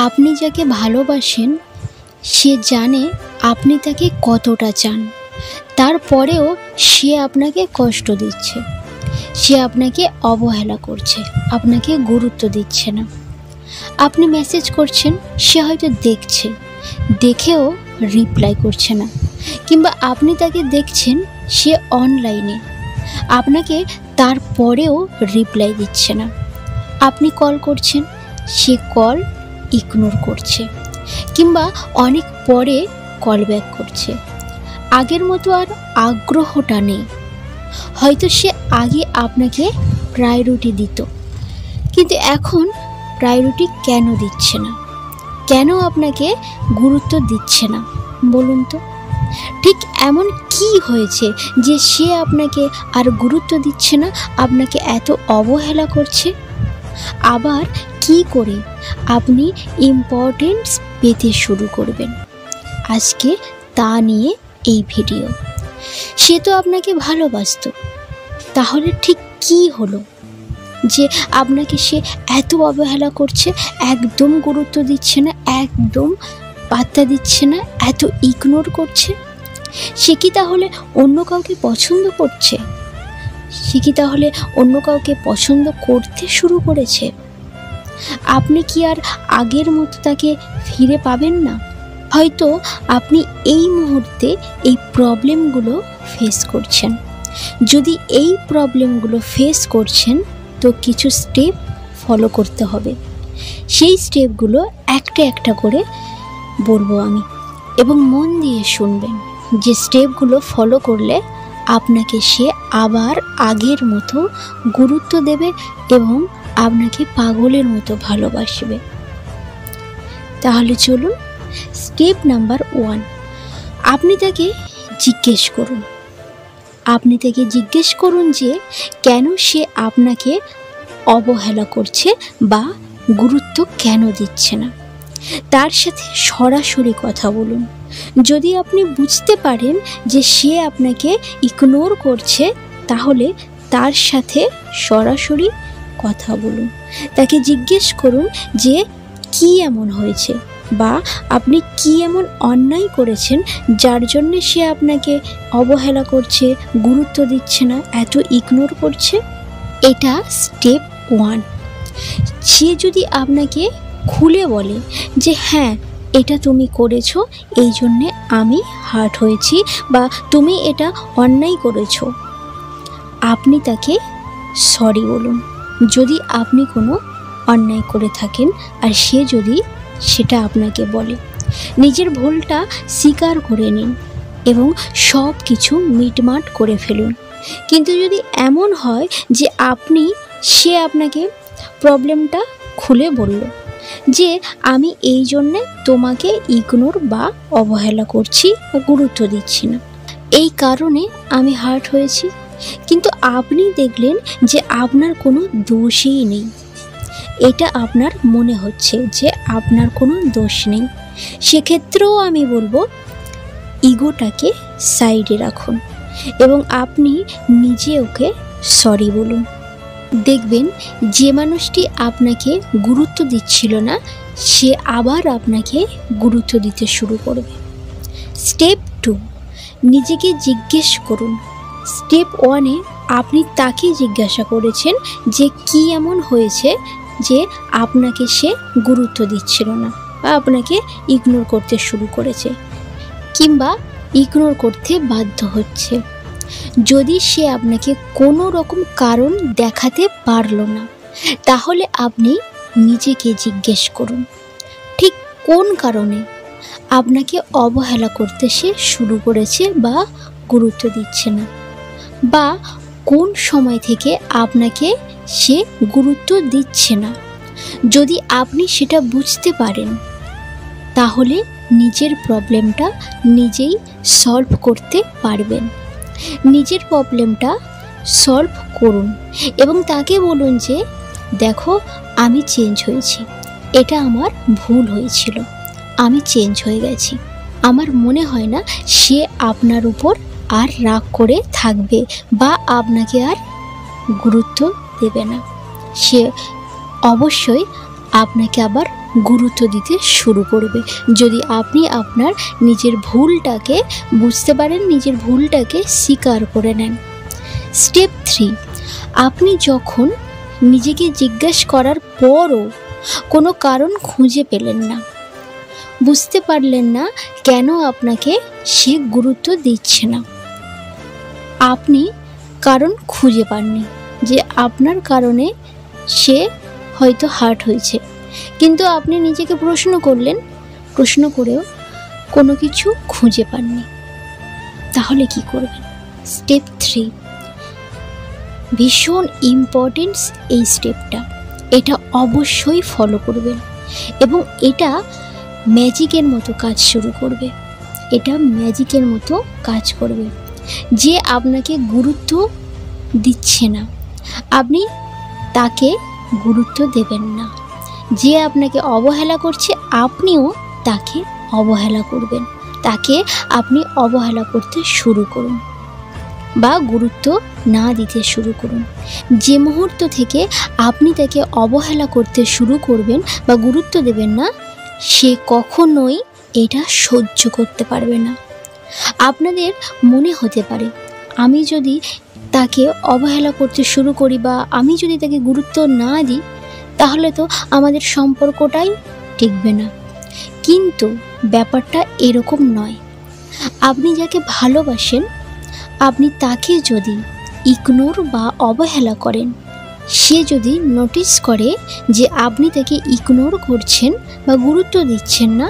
আপনি যাকে ভালোবাসেন সে জানে আপনি তাকে কতটা চান, তারপরেও সে আপনাকে কষ্ট দিচ্ছে, সে আপনাকে অবহেলা করছে, আপনাকে গুরুত্ব দিচ্ছে না। আপনি মেসেজ করছেন, সে হয়তো দেখছে, দেখেও রিপ্লাই করছে না, কিংবা আপনি তাকে দেখছেন সে অনলাইনে, আপনাকে তারপরেও রিপ্লাই দিচ্ছে না। আপনি কল করছেন, সে কল ইগনোর করছে, কিংবা অনেক পরে কল ব্যাক করছে। আগের মতো আর আগ্রহটা নেই। হয়তো সে আগে আপনাকে প্রায়োরিটি দিত, কিন্তু এখন প্রায়োরিটি কেন দিচ্ছে না, কেন আপনাকে গুরুত্ব দিচ্ছে না বলুন তো? ঠিক এমন কি হয়েছে যে সে আপনাকে আর গুরুত্ব দিচ্ছে না, আপনাকে এত অবহেলা করছে? আবার কি করে আপনি ইম্পর্টেন্স পেতে শুরু করবেন, আজকে তা নিয়ে এই ভিডিও। সে তো আপনাকে ভালোবাসতো, তাহলে ঠিক কি হলো যে আপনাকে সে এত অবহেলা করছে, একদম গুরুত্ব দিচ্ছে না, একদম পাত্তা দিচ্ছে না, এত ইগনোর করছে? সে কি তাহলে অন্য কাউকে পছন্দ করছে? সে কি তাহলে অন্য কাউকে পছন্দ করতে শুরু করেছে? আপনি কি আর আগের মতো তাকে ফিরে পাবেন না? হয়তো আপনি এই মুহূর্তে এই প্রবলেমগুলো ফেস করছেন। যদি এই প্রবলেমগুলো ফেস করছেন তো কিছু স্টেপ ফলো করতে হবে। সেই স্টেপগুলো একটা একটা করে বলবো আমি, এবং মন দিয়ে শুনবেন যে স্টেপগুলো ফলো করলে আপনাকে সে আবার আগের মতো গুরুত্ব দেবে এবং আপনাকে পাগলের মতো ভালোবাসবে। তাহলে চলুন, স্টেপ নাম্বার 1, আপনি তাকে জিজ্ঞেস করুন। আপনি তাকে জিজ্ঞেস করুন যে কেন সে আপনাকে অবহেলা করছে বা গুরুত্ব কেন দিচ্ছে না। তার সাথে সরাসরি কথা বলুন। যদি আপনি বুঝতে পারেন যে সে আপনাকে ইগনোর করছে, তাহলে তার সাথে সরাসরি কথা বলুন। তাকে জিজ্ঞেস করুন যে কি এমন হয়েছে বা আপনি কি এমন অন্যায় করেছেন যার জন্য সে আপনাকে অবহেলা করছে, গুরুত্ব দিচ্ছে না, এত ইগনোর করছে। এটা স্টেপ 1। সে যদি আপনাকে খুলে বলে যে হ্যাঁ এটা তুমি করেছো, এই জন্যে আমি হার্ট হয়েছি, বা তুমি এটা অন্যায় করেছো, আপনি তাকে সরি বলুন। যদি আপনি কোনো অন্যায় করে থাকেন আর সে যদি সেটা আপনাকে বলে, নিজের ভুলটা স্বীকার করে নিন এবং সব কিছু মিটমাট করে ফেলুন। কিন্তু যদি এমন হয় যে সে আপনাকে প্রবলেমটা খুলে বলল যে আমি এই জন্যে তোমাকে ইগনোর বা অবহেলা করছি বা গুরুত্ব দিচ্ছি না, এই কারণে আমি হার্ট হয়েছি, কিন্তু আপনি দেখলেন যে আপনার কোনো দোষই নেই, এটা আপনার মনে হচ্ছে যে আপনার কোনো দোষ নেই, সেক্ষেত্রেও আমি বলবো ইগোটাকে সাইডে রাখুন এবং আপনি নিজে ওকে সরি বলুন। দেখবেন যে মানুষটি আপনাকে গুরুত্ব দিচ্ছিল না, সে আবার আপনাকে গুরুত্ব দিতে শুরু করবে। স্টেপ 2, নিজেকে জিজ্ঞেস করুন। স্টেপ 1-এ আপনি তাকে জিজ্ঞাসা করেছেন যে কি এমন হয়েছে যে আপনাকে সে গুরুত্ব দিচ্ছিল না বা আপনাকে ইগনোর করতে শুরু করেছে কিংবা ইগনোর করতে বাধ্য হচ্ছে। যদি সে আপনাকে কোনো রকম কারণ দেখাতে পারল না, তাহলে আপনি নিজেকে জিজ্ঞেস করুন ঠিক কোন কারণে আপনাকে অবহেলা করতে সে শুরু করেছে বা গুরুত্ব দিচ্ছে না, বা কোন সময় থেকে আপনাকে সে গুরুত্ব দিচ্ছে না। যদি আপনি সেটা বুঝতে পারেন, তাহলে নিজের প্রবলেমটা নিজেই সলভ করতে পারবেন। নিজের প্রবলেমটা সলভ করুন এবং তাকে বলুন যে দেখো আমি চেঞ্জ হয়েছি, এটা আমার ভুল হয়েছিল, আমি চেঞ্জ হয়ে গেছি। আমার মনে হয় না সে আপনার উপর আর রাগ করে থাকবে বা আপনাকে আর গুরুত্ব দেবে না। সে অবশ্যই আপনাকে আবার গুরুত্ব দিতে শুরু করবে, যদি আপনি আপনার নিজের ভুলটাকে বুঝতে পারেন, নিজের ভুলটাকে স্বীকার করে নেন। স্টেপ 3, আপনি যখন নিজেকে জিজ্ঞাসা করার পরও কোনো কারণ খুঁজে পেলেন না, বুঝতে পারলেন না কেন আপনাকে সে গুরুত্ব দিচ্ছে না, আপনি কারণ খুঁজে পাননি যে আপনার কারণে সে হয়তো হার্ট হয়েছে, কিন্তু আপনি নিজেকে প্রশ্ন করলেন, প্রশ্ন করেও কোনো কিছু খুঁজে পাননি, তাহলে কি করবেন? স্টেপ 3 ভীষণ ইম্পর্টেন্ট এই স্টেপটা, এটা অবশ্যই ফলো করবেন এবং এটা ম্যাজিকের মতো কাজ শুরু করবে, এটা ম্যাজিকের মতো কাজ করবে। যে আপনাকে গুরুত্ব দিচ্ছে না, আপনি তাকে গুরুত্ব দেবেন না। যে আপনাকে অবহেলা করছে, আপনিও তাকে অবহেলা করবেন, তাকে আপনি অবহেলা করতে শুরু করুন বা গুরুত্ব না দিতে শুরু করুন। যে মুহূর্ত থেকে আপনি তাকে অবহেলা করতে শুরু করবেন বা গুরুত্ব দেবেন না, সে কখনোই এটা সহ্য করতে পারবে না। আপনাদের মনে হতে পারে, আমি যদি তাকে অবহেলা করতে শুরু করি বা আমি যদি তাকে গুরুত্ব না দিই, তাহলে তো আমাদের সম্পর্কটাই টিকবে না। কিন্তু ব্যাপারটা এরকম নয়। আপনি যাকে ভালোবাসেন, আপনি তাকে যদি ইগনোর বা অবহেলা করেন, সে যদি নোটিস করে যে আপনি তাকে ইগনোর করছেন বা গুরুত্ব দিচ্ছেন না,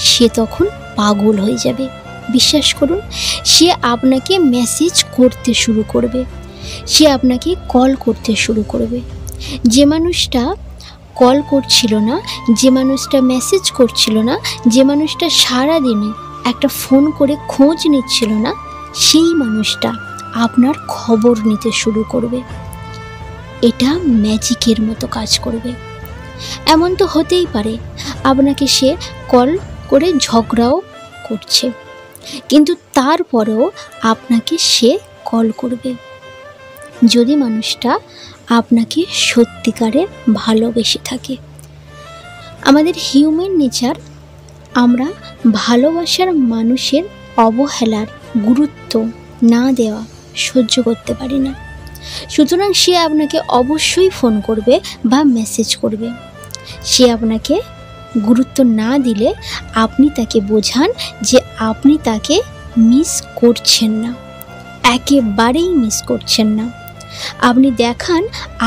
সে তখন পাগল হয়ে যাবে। বিশ্বাস করুন, সে আপনাকে মেসেজ করতে শুরু করবে, সে আপনাকে কল করতে শুরু করবে। যে মানুষটা কল করছিল না, যে মানুষটা মেসেজ করছিল না, যে মানুষটা সারাদিনে একটা ফোন করে খোঁজ নিচ্ছিল না, সেই মানুষটা আপনার খবর নিতে শুরু করবে। এটা ম্যাজিকের মতো কাজ করবে। এমন তো হতেই পারে আপনাকে সে কল করে ঝগড়াও করছে, কিন্তু তারপরেও আপনাকে সে কল করবে, যদি মানুষটা আপনাকে সত্যিকারের ভালোবেসে থাকে। আমাদের হিউম্যান নেচার, আমরা ভালোবাসার মানুষের অবহেলার, গুরুত্ব না দেওয়া সহ্য করতে পারি না। সুতরাং সে আপনাকে অবশ্যই ফোন করবে বা মেসেজ করবে। সে আপনাকে গুরুত্ব না দিলে আপনি তাকে বোঝান যে আপনি তাকে মিস করছেন না, একেবারেই মিস করছেন না। আপনি দেখান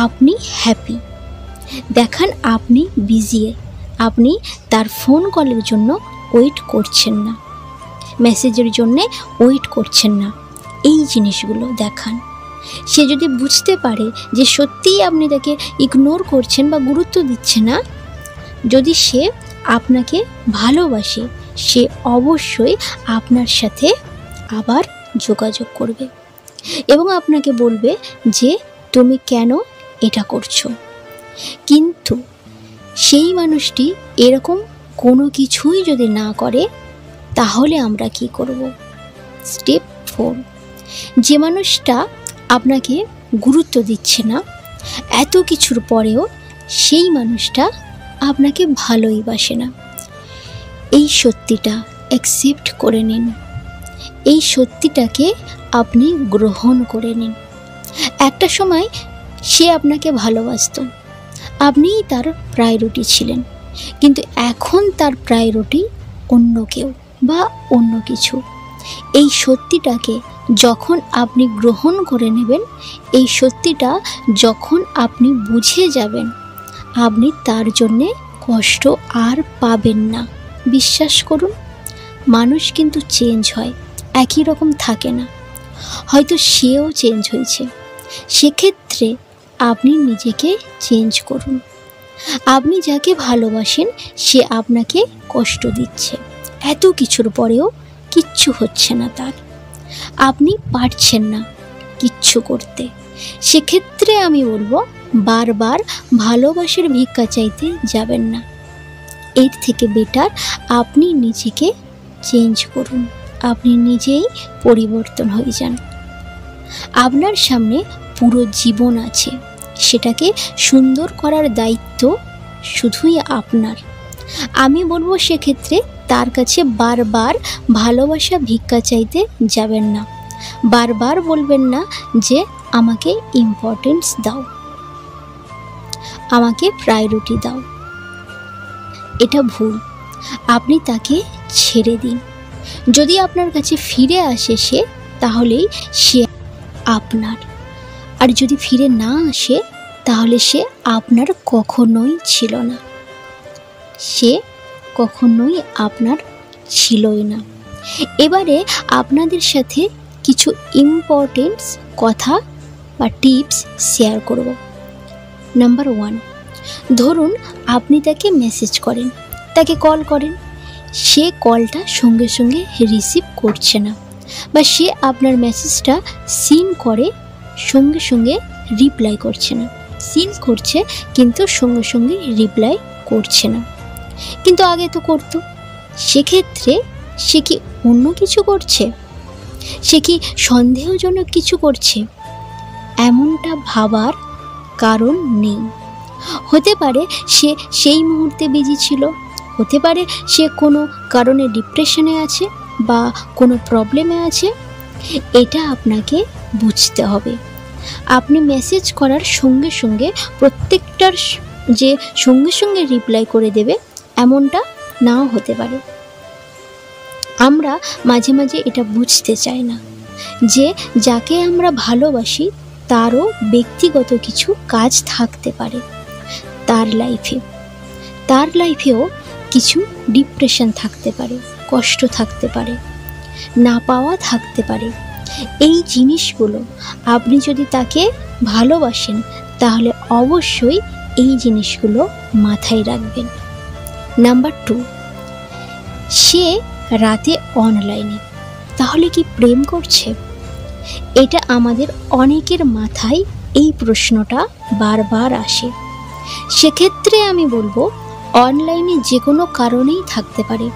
আপনি হ্যাপি, দেখান আপনি বিজি, আপনি তার ফোন কলের জন্য ওয়েট করছেন না, মেসেজের জন্যে ওয়েট করছেন না। এই জিনিসগুলো দেখান। সে যদি বুঝতে পারে যে সত্যিই আপনি তাকে ইগনোর করছেন বা গুরুত্ব দিচ্ছে না, যদি সে আপনাকে ভালোবাসে, সে অবশ্যই আপনার সাথে আবার যোগাযোগ করবে এবং আপনাকে বলবে যে তুমি কেন এটা করছো। কিন্তু সেই মানুষটি এরকম কোনো কিছুই যদি না করে, তাহলে আমরা কি করব? স্টেপ 4, যে মানুষটা আপনাকে গুরুত্ব দিচ্ছে না, এত কিছুর পরেও সেই মানুষটা আপনাকে ভালোই বাসে না। এই সত্যিটা অ্যাকসেপ্ট করে নিন, এই সত্যিটাকে আপনি গ্রহণ করে নিন। একটা সময় সে আপনাকে ভালোবাসত, আপনিই তার প্রায়োরিটি ছিলেন, কিন্তু এখন তার প্রায়োরিটি অন্য কেউ বা অন্য কিছু। এই সত্যিটাকে যখন আপনি গ্রহণ করে নেবেন, এই সত্যিটা যখন আপনি বুঝে যাবেন, আপনি তার জন্যে কষ্ট আর পাবেন না। বিশ্বাস করুন, মানুষ কিন্তু চেঞ্জ হয়, একই রকম থাকে না। হয়তো সেও চেঞ্জ হয়েছে, সেক্ষেত্রে আপনি নিজেকে চেঞ্জ করুন। আপনি যাকে ভালোবাসেন সে আপনাকে কষ্ট দিচ্ছে, এত কিছুর পরেও কিচ্ছু হচ্ছে না তার, আপনি পারছেন না কিচ্ছু করতে। সেক্ষেত্রে আমি বলবো, বারবার ভালোবাসার ভিক্ষা চাইতে যাবেন না। এর থেকে বেটার আপনি নিজেকে চেঞ্জ করুন, আপনি নিজেই পরিবর্তন হয়ে যান। আপনার সামনে পুরো জীবন আছে, সেটাকে সুন্দর করার দায়িত্ব শুধুই আপনার। আমি বলবো সেক্ষেত্রে তার কাছে বারবার ভালোবাসা ভিক্ষা চাইতে যাবেন না। বারবার বলবেন না যে আমাকে ইম্পর্টেন্স দাও, আমাকে প্রায়োরিটি দাও। এটা ভুল। আপনি তাকে ছেড়ে দিন। যদি আপনার কাছে ফিরে আসে সে, তাহলেই সে আপনার। আর যদি ফিরে না আসে, তাহলে সে আপনার কখনোই ছিল না। সে কখনোই আপনার ছিলই না। এবারে আপনাদের সাথে কিছু ইম্পর্টেন্ট কথা বা টিপস শেয়ার করব। নাম্বার 1, ধরুন আপনি তাকে মেসেজ করেন, তাকে কল করেন, সে কলটা সঙ্গে সঙ্গে রিসিভ করছে না, বা সে আপনার মেসেজটা সিন করে সঙ্গে সঙ্গে রিপ্লাই করছে না। সিন করছে কিন্তু সঙ্গে সঙ্গে রিপ্লাই করছে না, কিন্তু আগে তো করতো। সেক্ষেত্রে সে কি অন্য কিছু করছে? সে কি সন্দেহজনক কিছু করছে? এমনটা ভাবার কারণ নেই। হতে পারে সে সেই মুহূর্তে বিজি ছিল, হতে পারে সে কোনো কারণে ডিপ্রেশনে আছে বা কোনো প্রবলেমে আছে। এটা আপনাকে বুঝতে হবে। আপনি মেসেজ করার সঙ্গে সঙ্গে প্রত্যেকটার যে সঙ্গে সঙ্গে রিপ্লাই করে দেবে, এমনটা নাও হতে পারে। আমরা মাঝে মাঝে এটা বুঝতে চাই না যে যাকে আমরা ভালোবাসি তারও ব্যক্তিগত কিছু কাজ থাকতে পারে, তার লাইফেও কিছু ডিপ্রেশন থাকতে পারে, কষ্ট থাকতে পারে, না পাওয়া থাকতে পারে। এই জিনিসগুলো আপনি যদি তাকে ভালোবাসেন, তাহলে অবশ্যই এই জিনিসগুলো মাথায় রাখবেন। নাম্বার 2, সে রাতে অনলাইনে, তাহলে কি প্রেম করছে? এটা আমাদের অনেকের মাথায় এই প্রশ্নটা বারবার আসে। সেক্ষেত্রে আমি বলবো অনলাইনে যে কোনো কারণেই থাকতে পারে।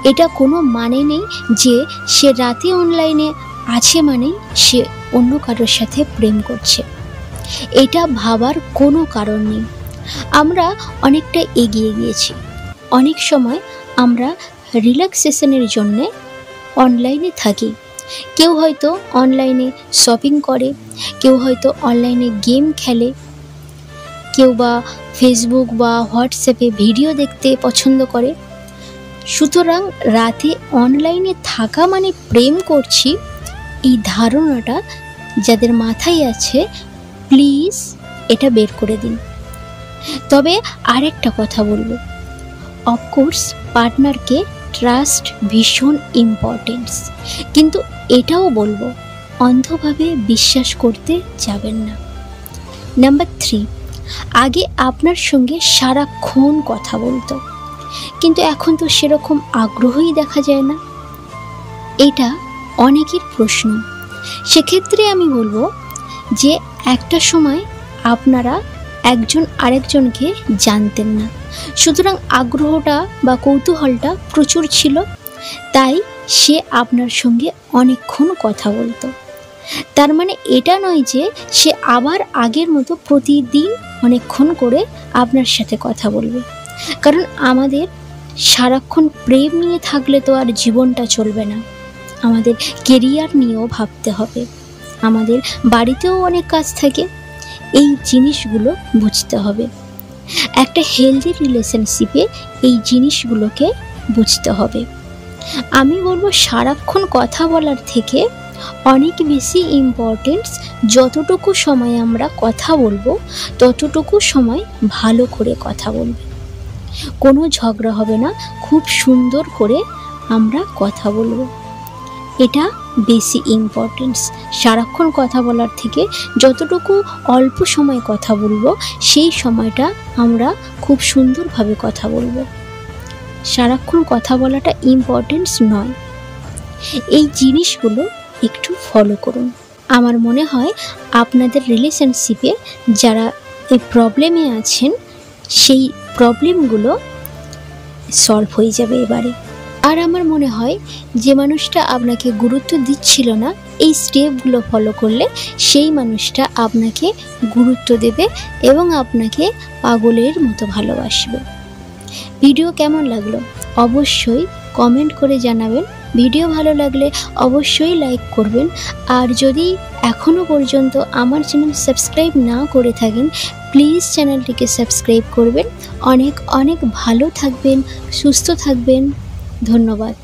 এটা কোনো মানে নেই যে সে রাতে অনলাইনে আছে মানেই সে অন্য কারোর সাথে প্রেম করছে। এটা ভাবার কোনো কারণ নেই। আমরা অনেকটা এগিয়ে গিয়েছি। অনেক সময় আমরা রিল্যাক্সেশনের জন্যে অনলাইনে থাকি। কেউ হয়তো অনলাইনে শপিং করে, কেউ হয়তো অনলাইনে গেম খেলে, কেউ বা ফেসবুক বা হোয়াটসঅ্যাপে ভিডিও দেখতে পছন্দ করে। সুতরাং রাতে অনলাইনে থাকা মানে প্রেম করছি, এই ধারণাটা যাদের মাথায় আছে প্লিজ এটা বের করে দিন। তবে আরেকটা কথা বলবো, অফকোর্স পার্টনারকে ট্রাস্ট ভীষণ ইম্পর্টেন্স, কিন্তু এটাও বলবো অন্ধভাবে বিশ্বাস করতে যাবেন না। নাম্বার 3, আগে আপনার সঙ্গে সারাক্ষণ কথা বলতো, কিন্তু এখন তো সেরকম আগ্রহই দেখা যায় না। এটা অনেকের প্রশ্ন। সেক্ষেত্রে আমি বলবো যে একটা সময় আপনারা একজন আরেকজনকে জানতেন না, সুতরাং আগ্রহটা বা কৌতূহলটা প্রচুর ছিল, তাই সে আপনার সঙ্গে অনেকক্ষণ কথা বলতো। তার মানে এটা নয় যে সে আবার আগের মতো প্রতিদিন অনেকক্ষণ করে আপনার সাথে কথা বলবে। কারণ আমাদের সারাক্ষণ প্রেম নিয়ে থাকলে তো আর জীবনটা চলবে না। আমাদের কেরিয়ার নিয়েও ভাবতে হবে, আমাদের বাড়িতেও অনেক কাজ থাকে। এই জিনিসগুলো বুঝতে হবে। একটা হেলদি রিলেশনশিপে এই জিনিসগুলোকে বুঝতে হবে। আমি বলবো সারাক্ষণ কথা বলার থেকে অনেক বেশি ইম্পর্টেন্স যতটুকু সময় আমরা কথা বলবো, ততটুকু সময় ভালো করে কথা বলবে। কোনো ঝগড়া হবে না, খুব সুন্দর করে আমরা কথা বলবো। এটা বেশি ইম্পর্টেন্স। সারাক্ষণ কথা বলার থেকে যতটুকু অল্প সময় কথা বলবো, সেই সময়টা আমরা খুব সুন্দরভাবে কথা বলবো। সারাক্ষণ কথা বলাটা ইম্পর্টেন্স নয়। এই জিনিসগুলো একটু ফলো করুন। আমার মনে হয় আপনাদের রিলেশনশিপে যারা এই প্রবলেমে আছেন, সেই প্রবলেমগুলো সলভ হয়ে যাবে এবারে। আর আমার মনে হয় যে মানুষটা আপনাকে গুরুত্ব দিচ্ছিল না, এই স্টেপগুলো ফলো করলে সেই মানুষটা আপনাকে গুরুত্ব দেবে এবং আপনাকে পাগলের মতো ভালোবাসবে। ভিডিও কেমন লাগলো অবশ্যই কমেন্ট করে জানাবেন। ভিডিও ভালো লাগলে অবশ্যই লাইক করবেন। আর যদি এখনও পর্যন্ত আমার চ্যানেল সাবস্ক্রাইব না করে থাকেন, প্লিজ চ্যানেলটিকে সাবস্ক্রাইব করবেন। অনেক অনেক ভালো থাকবেন, সুস্থ থাকবেন। ধন্যবাদ।